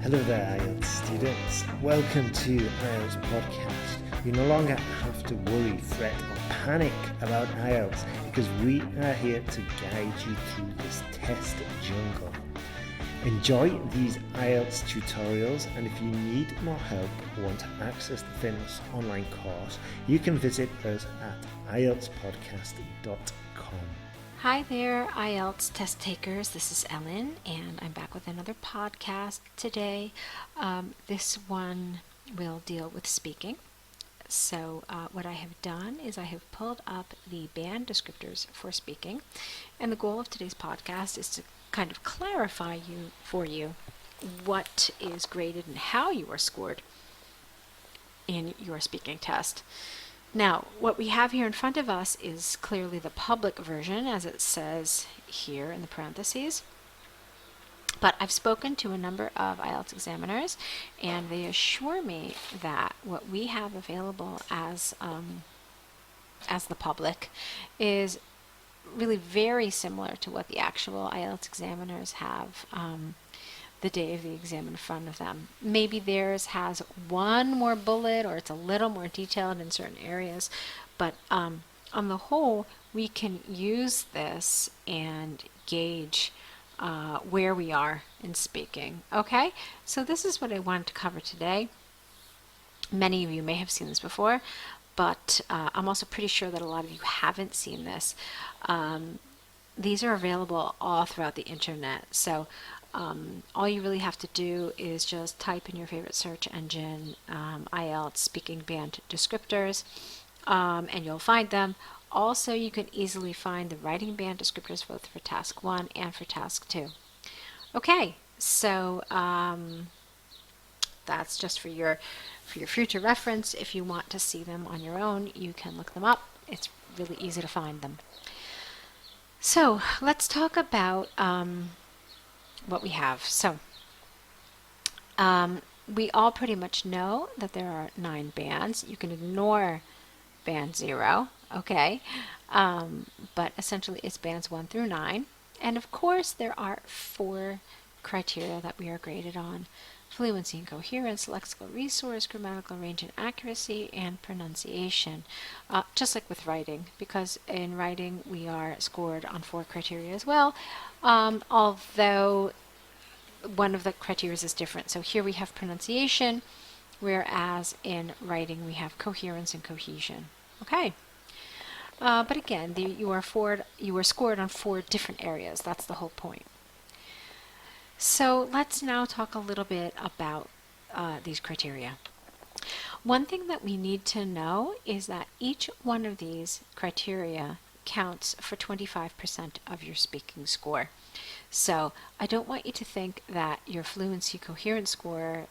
Hello there, IELTS students. Welcome to IELTS Podcast. You no longer have to worry, fret, or panic about IELTS because we are here to guide you through this test jungle. Enjoy these IELTS tutorials, and if you need more help or want to access the famous online course, you can visit us at IELTSPodcast.com. Hi there, IELTS test takers. This is Ellen, and I'm back with another podcast today. This one will deal with speaking. So what I have done is I have pulled up the band descriptors for speaking, and the goal of today's podcast is to kind of clarify for you what is graded and how you are scored in your speaking test. Now, what we have here in front of us is clearly the public version, as it says here in the parentheses. But I've spoken to a number of IELTS examiners, and they assure me that what we have available as the public is really very similar to what the actual IELTS examiners have the day of the exam in front of them. Maybe theirs has one more bullet or it's a little more detailed in certain areas, but on the whole, we can use this and gauge where we are in speaking. Okay, so this is what I wanted to cover today. Many of you may have seen this before, but I'm also pretty sure that a lot of you haven't seen this. These are available all throughout the internet, so all you really have to do is just type in your favorite search engine, IELTS Speaking Band Descriptors, and you'll find them. Also, you can easily find the writing band descriptors both for Task 1 and for Task 2. Okay, so that's just for your future reference. If you want to see them on your own, you can look them up. It's really easy to find them. So let's talk about what we have. So we all pretty much know that there are 9 bands. You can ignore band 0, okay? But essentially it's bands 1 through 9. And of course there are 4 criteria that we are graded on: fluency and coherence, lexical resource, grammatical range and accuracy, and pronunciation. Just like with writing, because in writing we are scored on 4 criteria as well, although one of the criteria is different. So here we have pronunciation, whereas in writing we have coherence and cohesion. Okay. But again, you are scored on 4 different areas. That's the whole point. So let's now talk a little bit about these criteria. One thing that we need to know is that each one of these criteria counts for 25% of your speaking score. So I don't want you to think that your fluency coherence score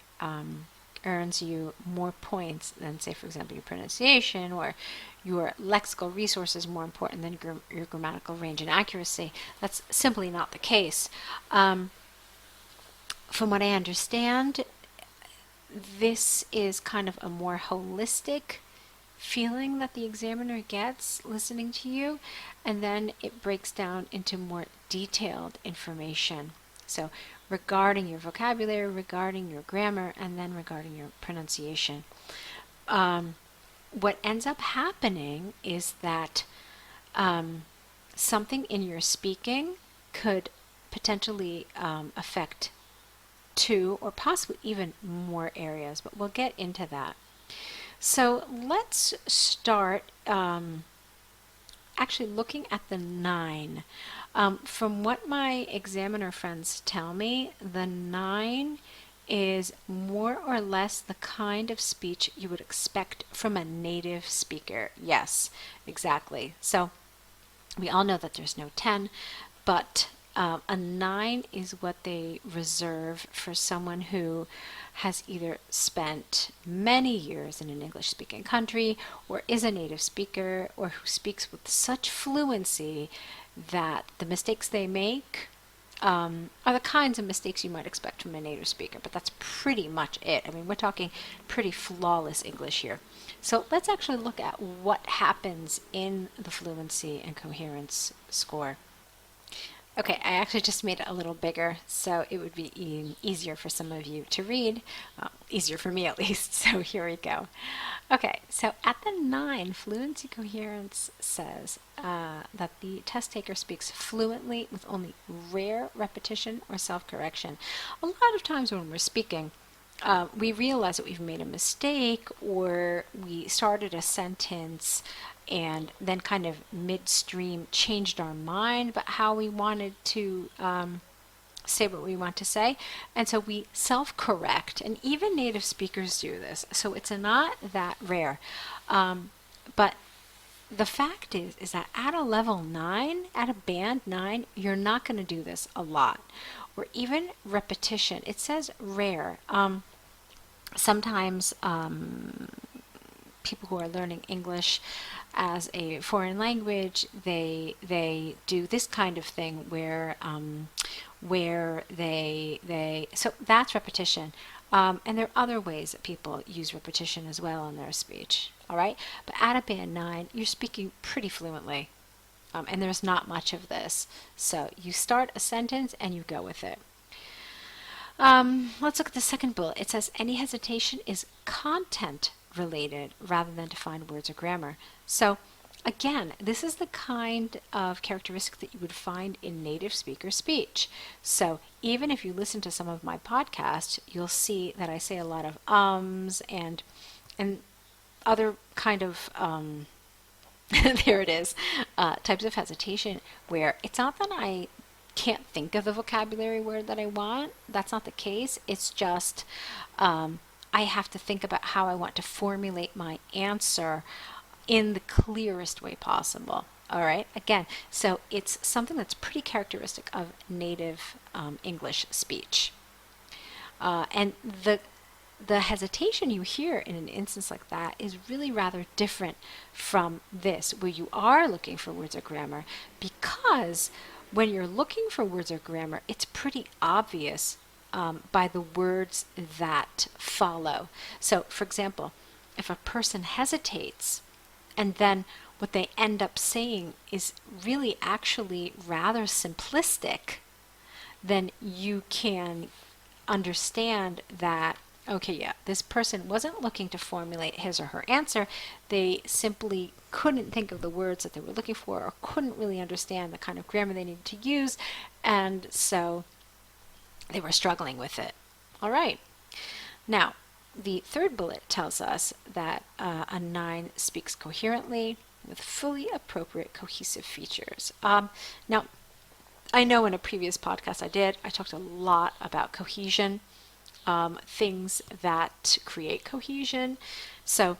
earns you more points than, say, for example, your pronunciation, or your lexical resource is more important than your grammatical range and accuracy. That's simply not the case. From what I understand, this is kind of a more holistic feeling that the examiner gets listening to you, and then it breaks down into more detailed information. So regarding your vocabulary, regarding your grammar, and then regarding your pronunciation. What ends up happening is that something in your speaking could potentially affect 2 or possibly even more areas, but we'll get into that. So let's start actually looking at the 9. From what my examiner friends tell me, the 9 is more or less the kind of speech you would expect from a native speaker. Yes, exactly. So we all know that there's no 10, but a 9 is what they reserve for someone who has either spent many years in an English-speaking country, or is a native speaker, or who speaks with such fluency that the mistakes they make are the kinds of mistakes you might expect from a native speaker, but that's pretty much it. I mean, we're talking pretty flawless English here. So let's actually look at what happens in the fluency and coherence score. Okay, I actually just made it a little bigger so it would be easier for some of you to read. Well, easier for me at least. So here we go. Okay, so at the 9, fluency coherence says that the test taker speaks fluently with only rare repetition or self-correction. A lot of times when we're speaking, we realize that we've made a mistake or we started a sentence and then kind of midstream changed our mind about how we wanted to say what we want to say. And so we self-correct, and even native speakers do this. So it's not that rare. But the fact is that at a level 9, at a band 9, you're not going to do this a lot. Or even repetition. It says rare. Sometimes people who are learning English as a foreign language, they do this kind of thing where they so that's repetition. And there are other ways that people use repetition as well in their speech. All right, but at a band 9, you're speaking pretty fluently, and there's not much of this. So you start a sentence and you go with it. Let's look at the second bullet. It says any hesitation is content related rather than defined words or grammar. So again, this is the kind of characteristic that you would find in native speaker speech. So even if you listen to some of my podcasts, you'll see that I say a lot of ums and other kind of there it is, types of hesitation where it's not that I can't think of the vocabulary word that I want. That's not the case. It's just I have to think about how I want to formulate my answer in the clearest way possible. All right. Again, so it's something that's pretty characteristic of native English speech. And the hesitation you hear in an instance like that is really rather different from this, where you are looking for words or grammar, because when you're looking for words or grammar, it's pretty obvious by the words that follow. So, for example, if a person hesitates and then what they end up saying is really actually rather simplistic, then you can understand that, okay, yeah, this person wasn't looking to formulate his or her answer. They simply couldn't think of the words that they were looking for or couldn't really understand the kind of grammar they needed to use, and so they were struggling with it. All right. Now, the third bullet tells us that a 9 speaks coherently with fully appropriate cohesive features. Now, I know in a previous podcast I talked a lot about cohesion, things that create cohesion. So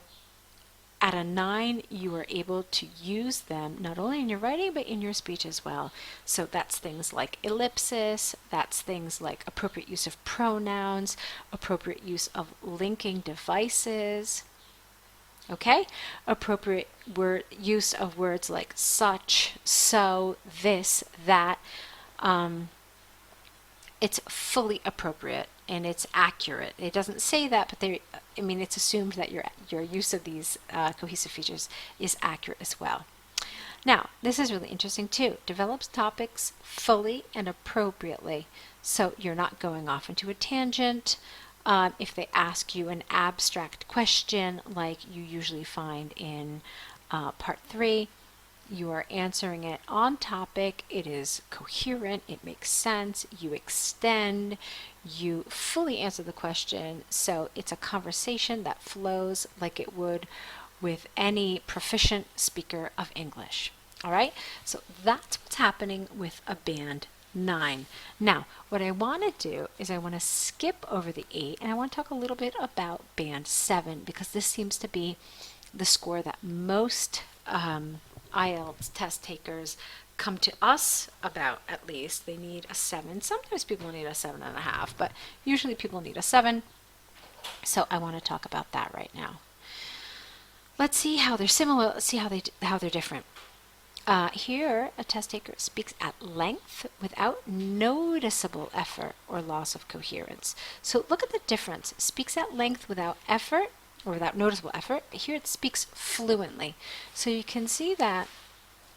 at a 9, you are able to use them not only in your writing but in your speech as well. So that's things like ellipsis, that's things like appropriate use of pronouns, appropriate use of linking devices, okay? Appropriate use of words like such, so, this, that. It's fully appropriate and it's accurate. It doesn't say that, but it's assumed that your use of these cohesive features is accurate as well. Now, this is really interesting too. Develops topics fully and appropriately, so you're not going off into a tangent. If they ask you an abstract question like you usually find in part 3, you are answering it on topic, it is coherent, it makes sense, you extend, you fully answer the question, so it's a conversation that flows like it would with any proficient speaker of English. All right, so that's what's happening with a band 9. Now, what I want to do is I want to skip over the 8 and I want to talk a little bit about band 7, because this seems to be the score that most IELTS test takers come to us about. At least they need a 7. Sometimes people need a 7.5, but usually people need a 7. So I want to talk about that right now. Let's see how they're similar. Let's see how they're different. Here, a test taker speaks at length without noticeable effort or loss of coherence. So look at the difference. Speaks at length without effort or without noticeable effort. Here it speaks fluently. So you can see that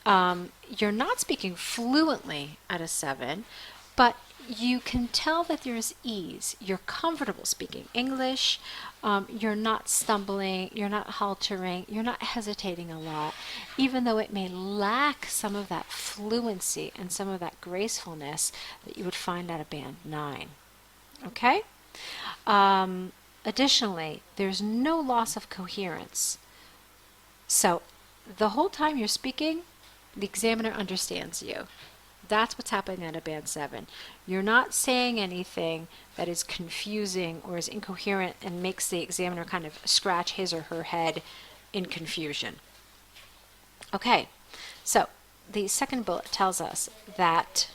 You're not speaking fluently at a 7, but you can tell that there's ease. You're comfortable speaking English. You're not stumbling. You're not halting. You're not hesitating a lot, even though it may lack some of that fluency and some of that gracefulness that you would find at a band 9. Okay? Additionally, there's no loss of coherence. So the whole time you're speaking, the examiner understands you. That's what's happening at a band 7. You're not saying anything that is confusing or is incoherent and makes the examiner kind of scratch his or her head in confusion. Okay, so the second bullet tells us that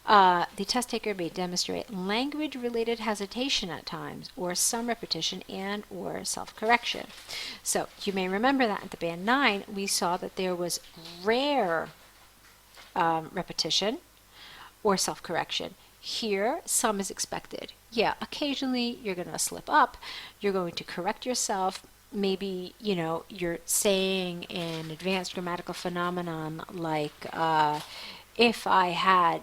the test taker may demonstrate language-related hesitation at times, or some repetition and or self-correction. So you may remember that at the band 9, we saw that there was rare repetition or self-correction. Here, some is expected. Yeah, occasionally you're going to slip up. You're going to correct yourself. Maybe, you're saying an advanced grammatical phenomenon like, if I had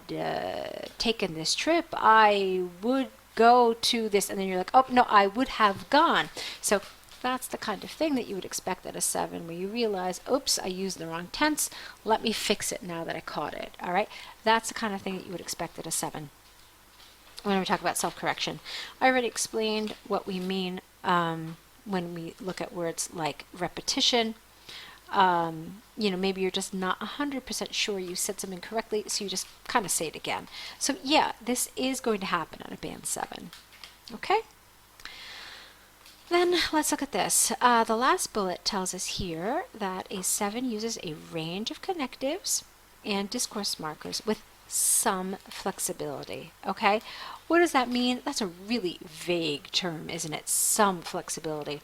taken this trip, I would go to this. And then you're like, oh, no, I would have gone. So that's the kind of thing that you would expect at a 7, where you realize, oops, I used the wrong tense. Let me fix it now that I caught it. All right? That's the kind of thing that you would expect at a 7. When we talk about self-correction, I already explained what we mean when we look at words like repetition. Maybe you're just not 100% sure you said something correctly, so you just kind of say it again. So yeah, this is going to happen at a band 7. Okay? Then let's look at this. The last bullet tells us here that a 7 uses a range of connectives and discourse markers with some flexibility. Okay? What does that mean? That's a really vague term, isn't it? Some flexibility.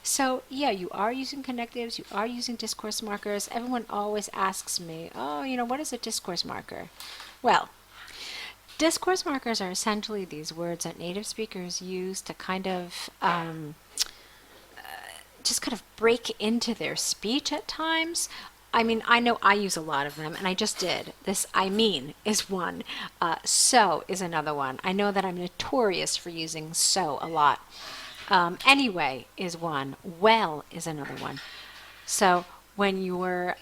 So yeah, you are using connectives, you are using discourse markers. Everyone always asks me, what is a discourse marker? Well, discourse markers are essentially these words that native speakers use to kind of just kind of break into their speech at times. I mean, I know I use a lot of them, and I just did. This I mean is one. So is another one. I know that I'm notorious for using so a lot. Anyway is one. Well is another one. So when you're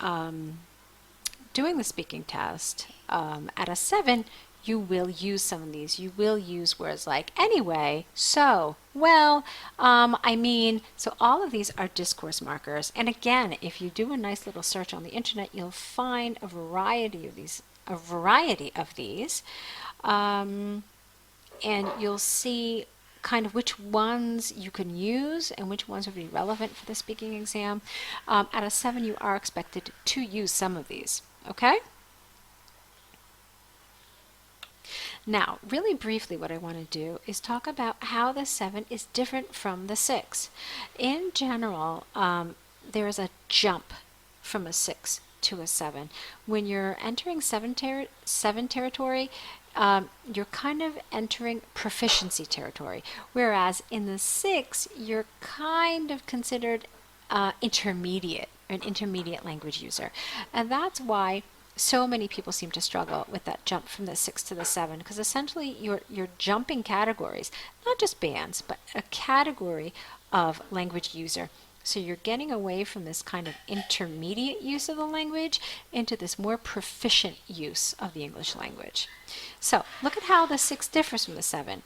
doing the speaking test at a 7, you will use some of these. You will use words like anyway, so, well, I mean. So all of these are discourse markers. And again, if you do a nice little search on the internet, you'll find a variety of these. And you'll see kind of which ones you can use and which ones would be relevant for the speaking exam. At a 7, you are expected to use some of these. Okay? Now, really briefly, what I want to do is talk about how the 7 is different from the 6. In general, there is a jump from a 6 to a 7. When you're entering 7 territory, you're kind of entering proficiency territory, whereas in the 6, you're kind of considered an intermediate language user. And that's why so many people seem to struggle with that jump from the 6 to the 7, because essentially you're jumping categories, not just bands, but a category of language user. So you're getting away from this kind of intermediate use of the language into this more proficient use of the English language. So look at how the 6 differs from the 7.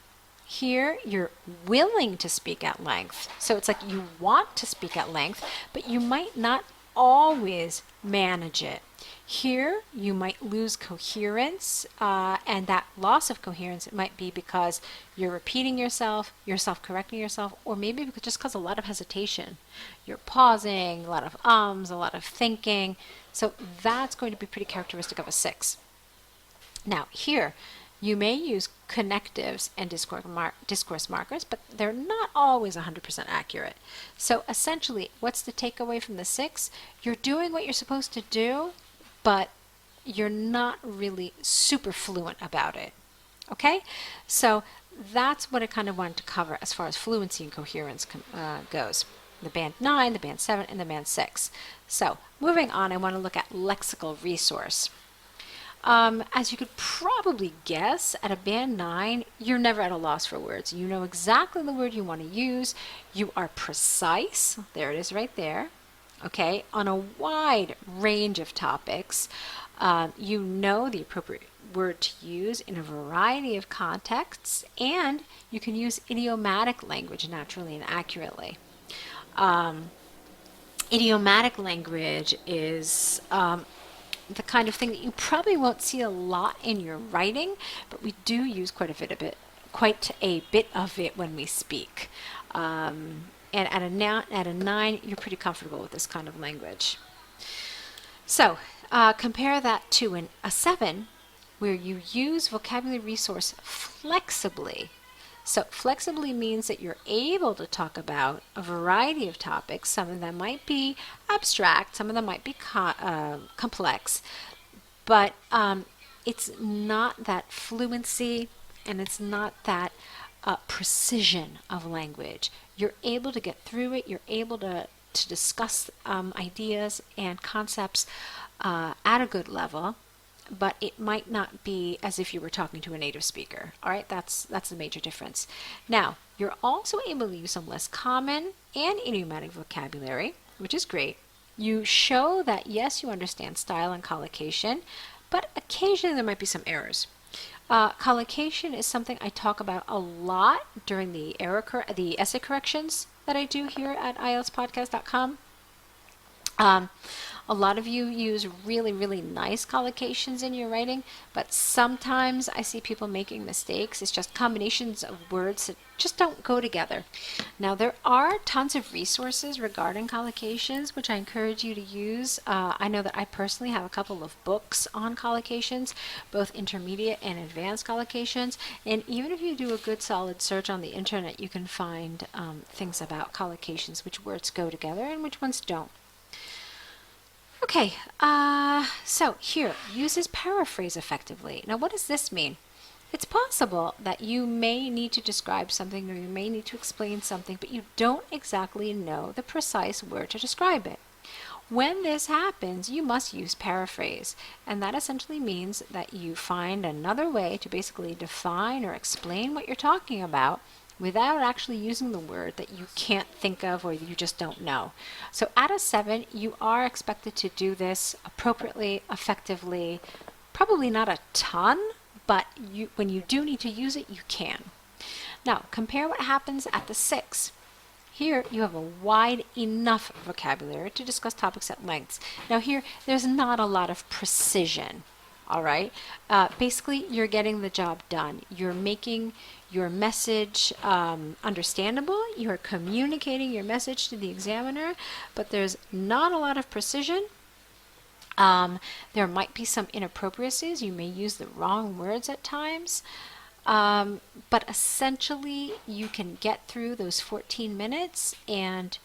Here, you're willing to speak at length. So it's like you want to speak at length, but you might not always manage it. Here, you might lose coherence, and that loss of coherence might be because you're repeating yourself, you're self-correcting yourself, or maybe just because a lot of hesitation. You're pausing, a lot of ums, a lot of thinking. So that's going to be pretty characteristic of a 6. Now, here, you may use connectives and discourse markers, but they're not always 100% accurate. So essentially, what's the takeaway from the 6? You're doing what you're supposed to do, but you're not really super fluent about it. Okay? So that's what I kind of wanted to cover as far as fluency and coherence goes. the band 9, the band 7, and the band 6. So moving on, I want to look at lexical resource. As you could probably guess, at a band 9, you're never at a loss for words. You know exactly the word you want to use. You are precise. There it is right there. Okay, on a wide range of topics. You know the appropriate word to use in a variety of contexts, and you can use idiomatic language naturally and accurately. Idiomatic language is the kind of thing that you probably won't see a lot in your writing, but we do use quite a bit of it when we speak. And at a 9, you're pretty comfortable with this kind of language. So compare that to a 7, where you use vocabulary resource flexibly. So flexibly means that you're able to talk about a variety of topics. Some of them might be abstract, some of them might be complex, but it's not that fluency and it's not that precision of language. You're able to get through it. You're able to discuss ideas and concepts at a good level, but it might not be as if you were talking to a native speaker. All right, that's the major difference. Now, you're also able to use some less common and idiomatic vocabulary, which is great. You show that, yes, you understand style and collocation, but occasionally there might be some errors. Collocation is something I talk about a lot during the essay corrections that I do here at IELTSPodcast.com. A lot of you use really, really nice collocations in your writing, but sometimes I see people making mistakes. It's just combinations of words that just don't go together. Now, there are tons of resources regarding collocations, which I encourage you to use. I know that I personally have a couple of books on collocations, both intermediate and advanced collocations. And even if you do a good solid search on the internet, you can find things about collocations, which words go together and which ones don't. Okay, so here, uses paraphrase effectively. Now, what does this mean? It's possible that you may need to describe something or you may need to explain something, but you don't exactly know the precise word to describe it. When this happens, you must use paraphrase, and that essentially means that you find another way to basically define or explain what you're talking about without actually using the word that you can't think of or you just don't know. So at a 7, you are expected to do this appropriately, effectively, probably not a ton, but when you do need to use it, you can. Now, compare what happens at the 6. Here, you have a wide enough vocabulary to discuss topics at length. Now here, there's not a lot of precision, all right? Basically, you're getting the job done. You're making your message understandable. You're communicating your message to the examiner, but there's not a lot of precision. There might be some inappropriacies. You may use the wrong words at times. But essentially, you can get through those 14 minutes and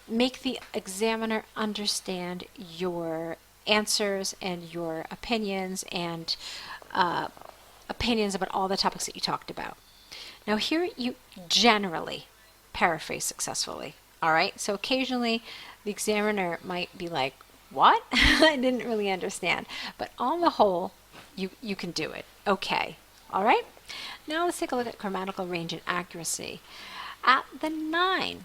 make the examiner understand your answers and your opinions and opinions about all the topics that you talked about. Now here you generally paraphrase successfully, all right? So occasionally the examiner might be like, what? I didn't really understand. But on the whole, you can do it. Okay, all right? Now let's take a look at grammatical range and accuracy. At the 9,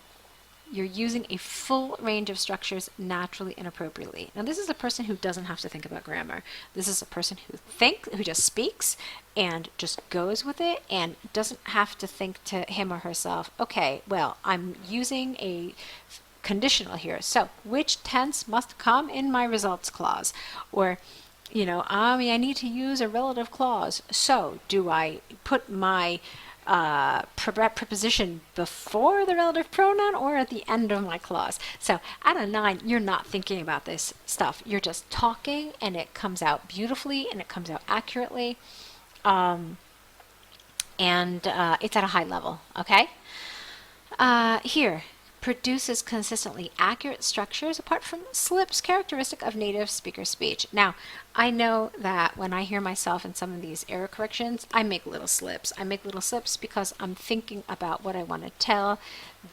you're using a full range of structures naturally and appropriately. Now this is a person who doesn't have to think about grammar. This is a person who just speaks and just goes with it and doesn't have to think to him or herself, okay, well, I'm using a conditional here. So which tense must come in my results clause? Or, I need to use a relative clause. So do I put my preposition before the relative pronoun or at the end of my clause? So at a 9, you're not thinking about this stuff. You're just talking and it comes out beautifully and it comes out accurately. And it's at a high level, okay? Here, produces consistently accurate structures apart from slips characteristic of native speaker speech. Now, I know that when I hear myself in some of these error corrections, I make little slips. I make little slips because I'm thinking about what I want to tell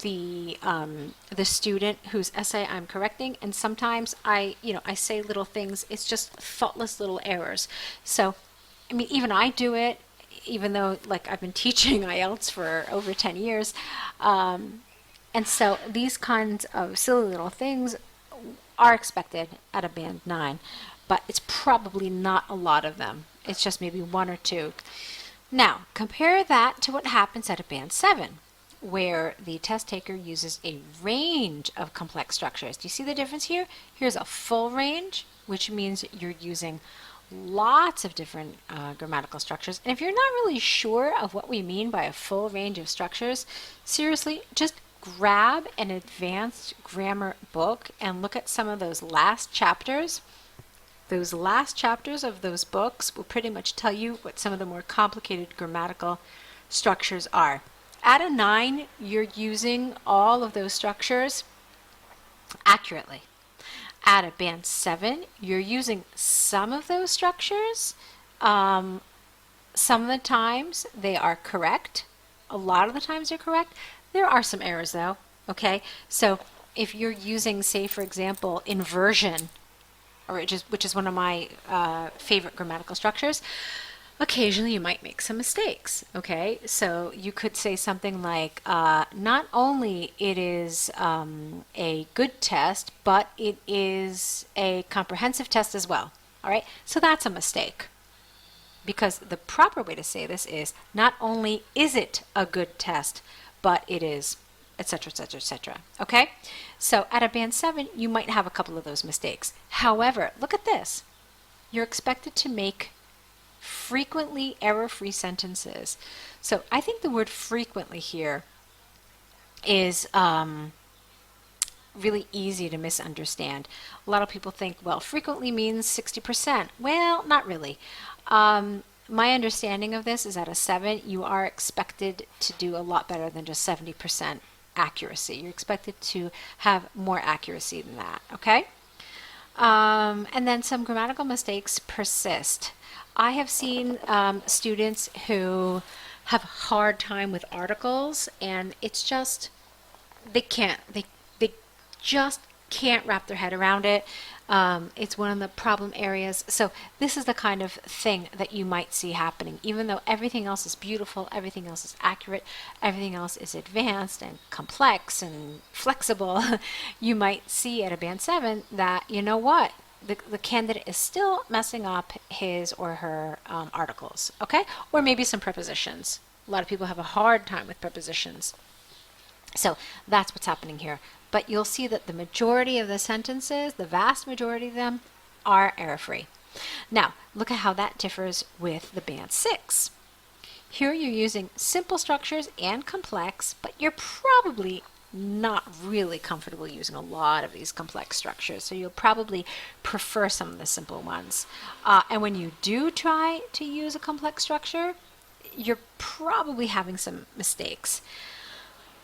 the student whose essay I'm correcting, and sometimes I say little things. It's just thoughtless little errors. So, I mean, even I do it, even though like I've been teaching IELTS for over 10 years. And so these kinds of silly little things are expected at a band 9, but it's probably not a lot of them. It's just maybe one or two. Now, compare that to what happens at a band 7, where the test taker uses a range of complex structures. Do you see the difference here? Here's a full range, which means you're using lots of different grammatical structures. And if you're not really sure of what we mean by a full range of structures, seriously, just grab an advanced grammar book and look at some of those last chapters. Those last chapters of those books will pretty much tell you what some of the more complicated grammatical structures are. At a 9, you're using all of those structures accurately. At a band 7, you're using some of those structures. Some of the times they are correct. A lot of the times they're correct. There are some errors though, okay? So if you're using, say, for example, inversion, which is one of my favorite grammatical structures, occasionally you might make some mistakes, okay? So you could say something like, not only it is a good test, but it is a comprehensive test as well, all right? So that's a mistake, because the proper way to say this is, not only is it a good test, but it is, etc., etc., etc. Okay? So at a band 7, you might have a couple of those mistakes. However, look at this. You're expected to make frequently error-free sentences. So I think the word frequently here is really easy to misunderstand. A lot of people think, well, frequently means 60%. Well, not really. My understanding of this is at a 7, you are expected to do a lot better than just 70% accuracy. You're expected to have more accuracy than that, okay? And then some grammatical mistakes persist. I have seen students who have a hard time with articles, and it's just, they just can't wrap their head around it. It's one of the problem areas. So this is the kind of thing that you might see happening. Even though everything else is beautiful, everything else is accurate, everything else is advanced and complex and flexible, you might see at a band 7 that, you know what, the candidate is still messing up his or her articles, okay? Or maybe some prepositions. A lot of people have a hard time with prepositions. So that's what's happening here. But you'll see that the majority of the sentences, the vast majority of them, are error-free. Now, look at how that differs with the band 6. Here you're using simple structures and complex, but you're probably not really comfortable using a lot of these complex structures, so you'll probably prefer some of the simple ones. And when you do try to use a complex structure, you're probably having some mistakes.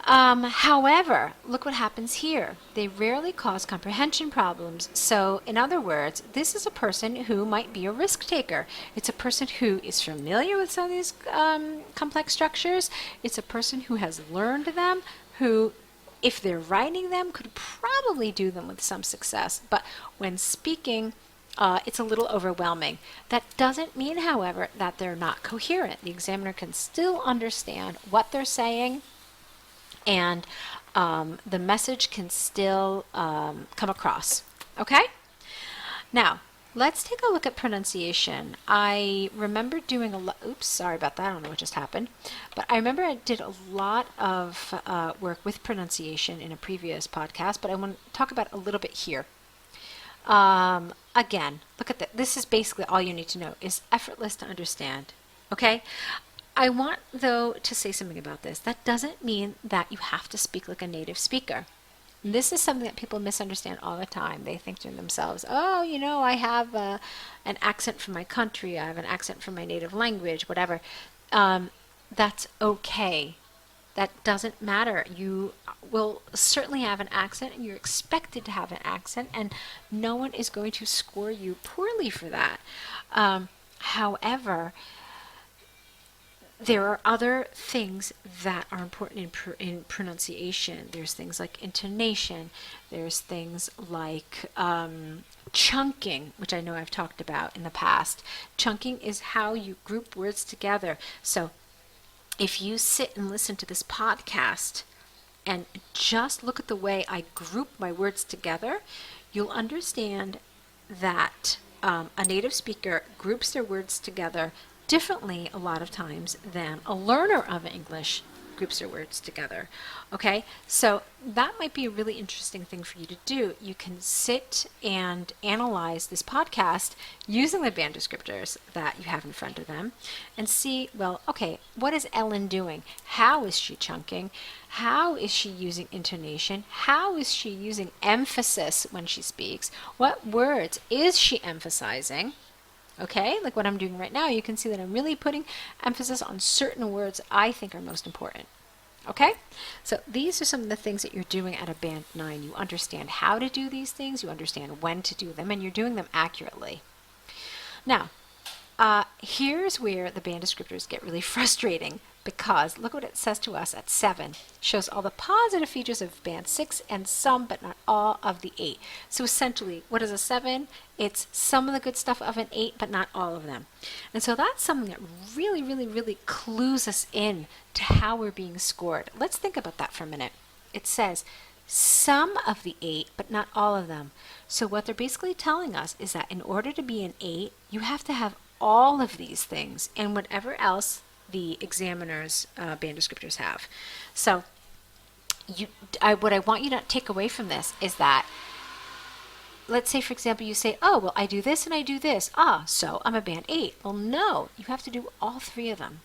However, look what happens here. They rarely cause comprehension problems. So, in other words, this is a person who might be a risk taker. It's a person who is familiar with some of these complex structures. It's a person who has learned them, who, if they're writing them, could probably do them with some success. But when speaking, it's a little overwhelming. That doesn't mean, however, that they're not coherent. The examiner can still understand what they're saying, and the message can still come across. Okay? Now, let's take a look at pronunciation. I remember doing a lot, oops, sorry about that, I don't know what just happened. But I remember I did a lot of work with pronunciation in a previous podcast, but I want to talk about it a little bit here. Again, look at that. This is basically all you need to know, is effortless to understand. Okay? I want, though, to say something about this. That doesn't mean that you have to speak like a native speaker. This is something that people misunderstand all the time. They think to themselves, oh, you know, I have an accent from my country, I have an accent from my native language, whatever. That's okay. That doesn't matter. will certainly have an accent, and you're expected to have an accent, and no one is going to score you poorly for that. However, there are other things that are important in pronunciation. There's things like intonation. There's things like chunking, which I know I've talked about in the past. Chunking is how you group words together. So if you sit and listen to this podcast and just look at the way I group my words together, you'll understand that a native speaker groups their words together differently a lot of times than a learner of English groups their words together. Okay, so that might be a really interesting thing for you to do. You can sit and analyze this podcast using the band descriptors that you have in front of them and see, well, okay, what is Ellen doing? How is she chunking? How is she using intonation? How is she using emphasis when she speaks? What words is she emphasizing? Okay, like what I'm doing right now, you can see that I'm really putting emphasis on certain words I think are most important. Okay, so these are some of the things that you're doing at a Band 9. You understand how to do these things, you understand when to do them, and you're doing them accurately. Now, here's where the band descriptors get really frustrating, because look what it says to us at 7. It shows all the positive features of band 6 and some but not all of the 8. So essentially, what is a 7? It's some of the good stuff of an 8 but not all of them. And so that's something that really, really, really clues us in to how we're being scored. Let's think about that for a minute. It says some of the 8 but not all of them. So what they're basically telling us is that in order to be an 8, you have to have all of these things and whatever else the examiner's band descriptors have. So what I want you to take away from this is that, let's say, for example, you say, oh, well, I do this and I do this. So I'm a band 8. Well, no, you have to do all 3 of them.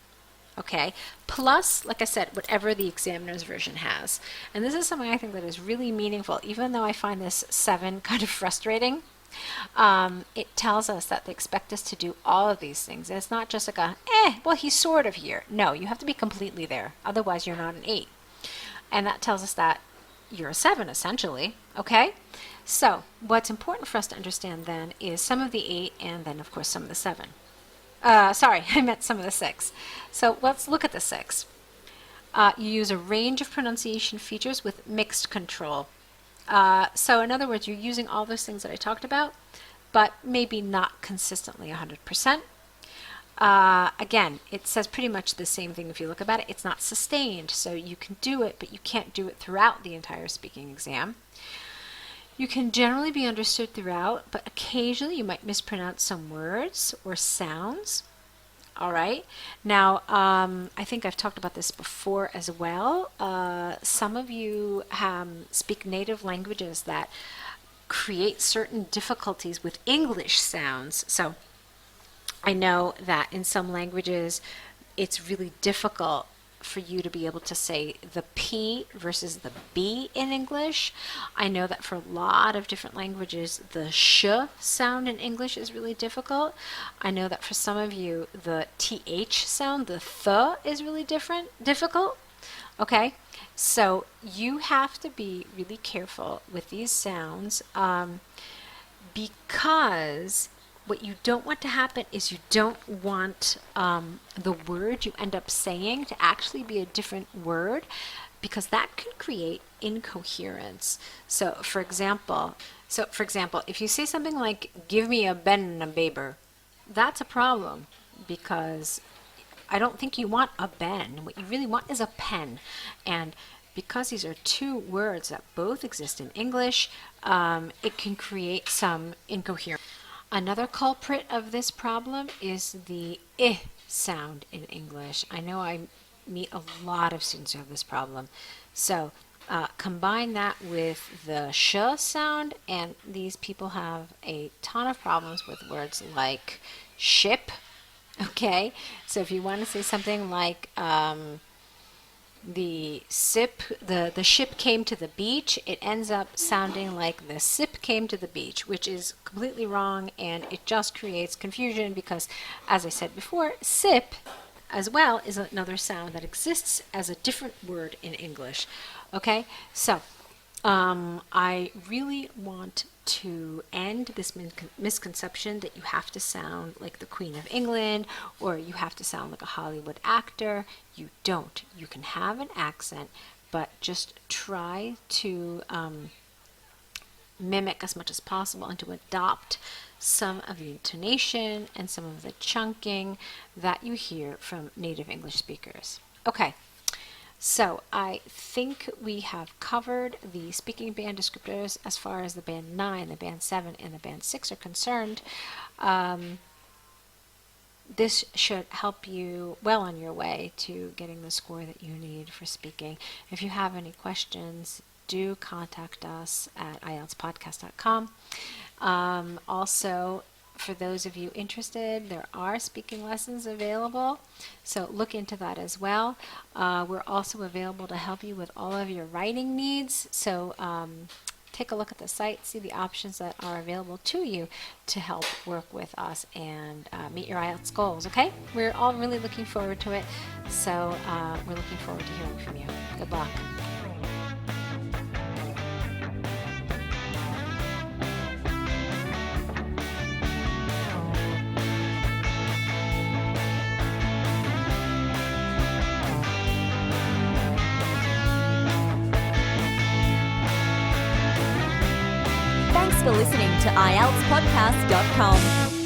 Okay, plus, like I said, whatever the examiner's version has. And this is something I think that is really meaningful, even though I find this 7 kind of frustrating. It tells us that they expect us to do all of these things. And it's not just like well, he's sort of here. No, you have to be completely there. Otherwise, you're not an 8. And that tells us that you're a 7, essentially. Okay? So, what's important for us to understand then is some of the 8 and then, of course, some of the 7. Sorry, I meant some of the 6. So, let's look at the 6. You use a range of pronunciation features with mixed control. So in other words, you're using all those things that I talked about, but maybe not consistently 100%. Again, it says pretty much the same thing if you look about it. It's not sustained, so you can do it, but you can't do it throughout the entire speaking exam. You can generally be understood throughout, but occasionally you might mispronounce some words or sounds. All right. Now, I think I've talked about this before as well. Some of you speak native languages that create certain difficulties with English sounds. So I know that in some languages, it's really difficult for you to be able to say the P versus the B in English. I know that for a lot of different languages, the sh sound in English is really difficult. I know that for some of you, the TH sound, the th, is really difficult. Okay, so you have to be really careful with these sounds because what you don't want to happen is you don't want the word you end up saying to actually be a different word, because that can create incoherence. So for example, if you say something like, give me a pen and a paper, that's a problem, because I don't think you want a pen. What you really want is a pen. And because these are 2 words that both exist in English, it can create some incoherence. Another culprit of this problem is the I sound in English. I know I meet a lot of students who have this problem. So combine that with the sh sound, and these people have a ton of problems with words like ship. Okay, so if you want to say something like the ship came to the beach, it ends up sounding like the sip came to the beach, which is completely wrong, and it just creates confusion because, as I said before, sip as well is another sound that exists as a different word in English. Okay, so I really want to end this misconception that you have to sound like the Queen of England or you have to sound like a Hollywood actor. You don't. You can have an accent, but just try to mimic as much as possible and to adopt some of the intonation and some of the chunking that you hear from native English speakers. Okay. So I think we have covered the speaking band descriptors as far as the band 9, the band 7, and the band 6 are concerned. This should help you well on your way to getting the score that you need for speaking. If you have any questions, do contact us at IELTSPodcast.com. Also, for those of you interested, there are speaking lessons available, so look into that as well. We're also available to help you with all of your writing needs, so take a look at the site, see the options that are available to you to help work with us and meet your IELTS goals, okay? We're all really looking forward to it, so we're looking forward to hearing from you. Good luck. Thanks for listening to IELTSPodcast.com.